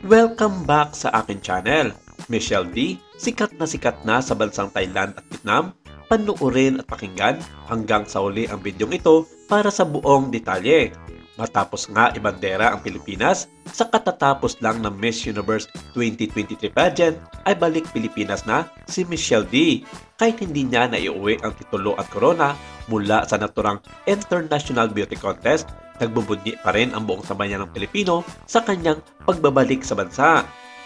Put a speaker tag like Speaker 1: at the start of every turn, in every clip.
Speaker 1: Welcome back sa akin channel. Michelle D, sikat na sa bansang Thailand at Vietnam. Panuorin at pakinggan hanggang sa uli ang bidyong ito para sa buong detalye. Matapos nga ibandera ang Pilipinas, sa katatapos lang ng Miss Universe 2023 pageant ay balik Pilipinas na si Michelle D. Kahit hindi niya naiuwi ang titulo at corona mula sa naturang International Beauty Contest, nagbubunyi pa rin ang buong sambayan ng Pilipino sa kanyang pagbabalik sa bansa.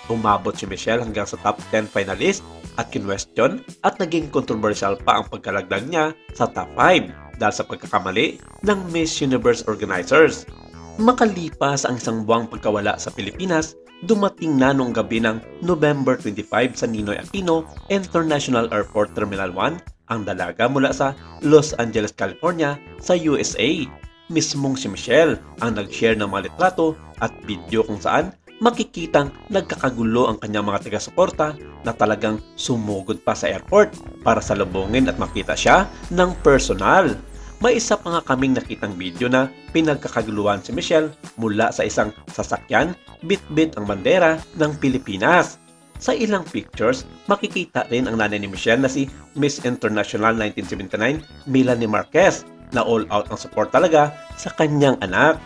Speaker 1: Umabot si Michelle hanggang sa top 10 finalist at kinwestiyon at naging controversial pa ang pagkalagdag niya sa top 5 dahil sa pagkakamali ng Miss Universe organizers. Makalipas ang isang buwang pagkawala sa Pilipinas, dumating na noong gabi ng November 25 sa Ninoy Aquino International Airport Terminal 1 ang dalaga mula sa Los Angeles, California sa USA. Mismong si Michelle ang nag-share ng mga litrato at video kung saan makikitang nagkakagulo ang kanyang mga taga-suporta na talagang sumugod pa sa airport para salubungin at makita siya ng personal. May isa pa nga kaming nakitang video na pinagkakaguluhan si Michelle mula sa isang sasakyan, bit-bit ang bandera ng Pilipinas. Sa ilang pictures, makikita rin ang nanay ni Michelle na si Miss International 1979 Melanie Marquez na all out ang support talaga sa kanyang anak.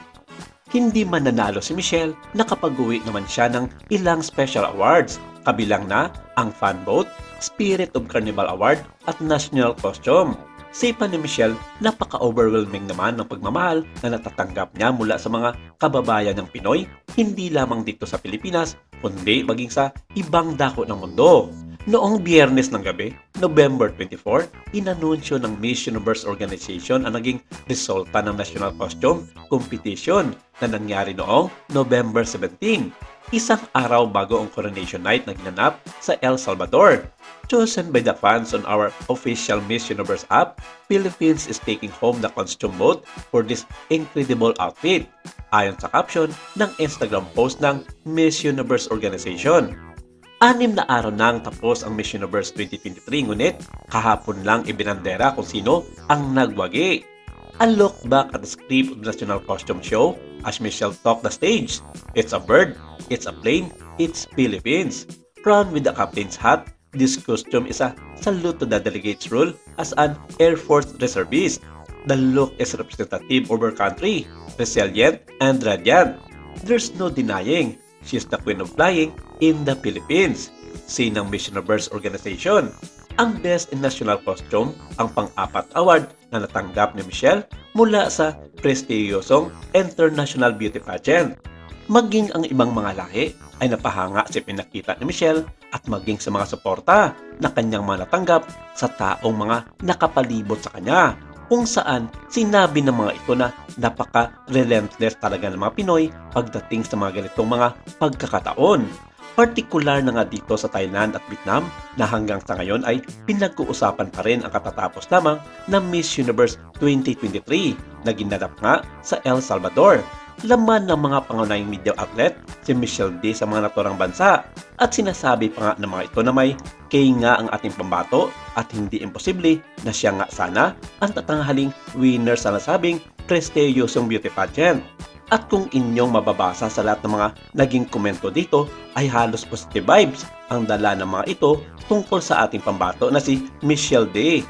Speaker 1: Hindi man nanalo si Michelle, nakapag-uwi naman siya ng ilang special awards, kabilang na ang Fan Vote, Spirit of Carnival Award at National Costume. Sipa ni Michelle, napaka-overwhelming naman ng pagmamahal na natatanggap niya mula sa mga kababayan ng Pinoy, hindi lamang dito sa Pilipinas, kundi maging sa ibang dako ng mundo. Noong Biyernes ng gabi, November 24, inanunsyo ng Miss Universe Organization ang naging resulta ng National Costume Competition na nangyari noong November 17, isang araw bago ang Coronation Night na ginanap sa El Salvador. Chosen by the fans on our official Miss Universe app, Philippines is taking home the costume vote for this incredible outfit, ayon sa caption ng Instagram post ng Miss Universe Organization. 6 na araw nang tapos ang Miss Universe 2023, ngunit kahapon lang ibinandera kung sino ang nagwagi. A look back at the script of the National Costume Show as Michelle talked the stage. It's a bird, it's a plane, it's Philippines. Crowned with the captain's hat, this costume is a salute to the delegate's role as an Air Force reservist. The look is representative of our country, resilient and radiant. There's no denying, she's the queen of flying in the Philippines. Sinang Miss Universe Organization. Ang Best in National Costume ang pang-apat award na natanggap ni Michelle mula sa prestiyosong International Beauty Pageant. Maging ang ibang mga lahi ay napahanga sa pinakita ni Michelle at maging sa mga suporta na kanyang mga natanggap sa taong mga nakapalibot sa kanya, kung saan sinabi ng mga ito na napaka-relentless talaga ng mga Pinoy pagdating sa mga ganitong mga pagkakataon. Partikular na nga dito sa Thailand at Vietnam na hanggang sa ngayon ay pinag-uusapan pa rin ang katatapos lamang ng Miss Universe 2023 na ginanap nga sa El Salvador. Laman ng mga pangunahing media outlet si Michelle D sa mga naturang bansa at sinasabi pa nga ng mga ito na may kay nga ang ating pambato at hindi imposible na siya nga sana ang tatanghaling winner sa nasabing prestiyosong beauty pageant. At kung inyong mababasa sa lahat ng mga naging komento dito ay halos positive vibes ang dala ng mga ito tungkol sa ating pambato na si Michelle D.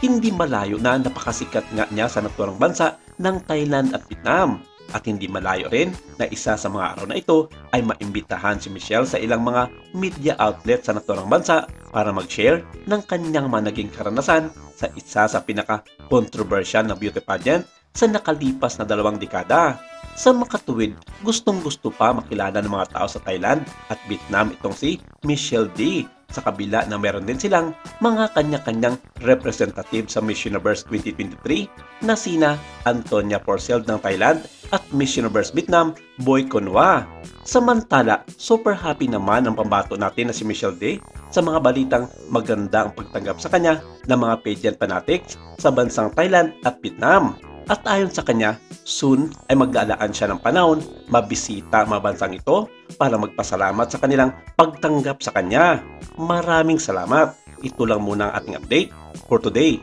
Speaker 1: Hindi malayo na napakasikat nga niya sa naturang bansa ng Thailand at Vietnam. At hindi malayo rin na isa sa mga araw na ito ay maimbitahan si Michelle sa ilang mga media outlet sa naturang bansa para mag-share ng kanyang mga naging karanasan sa isa sa pinaka-controversial na beauty pageant sa nakalipas na 2 dekada. Sa makatuwid, gustong-gusto pa makilala ng mga tao sa Thailand at Vietnam itong si Michelle D. Sa kabila na meron din silang mga kanya-kanyang representative sa Miss Universe 2023 na sina Antonia Porcel ng Thailand at Miss Universe Vietnam Boy Conwa. Samantala, super happy naman ang pambato natin na si Michelle D sa mga balitang maganda ang pagtanggap sa kanya ng mga pageant fanatics sa bansang Thailand at Vietnam. At ayon sa kanya, soon ay maglalaan siya ng panahon mabisita ang mga bansang ito para magpasalamat sa kanilang pagtanggap sa kanya. Maraming salamat. Ito lang muna ang ating update for today.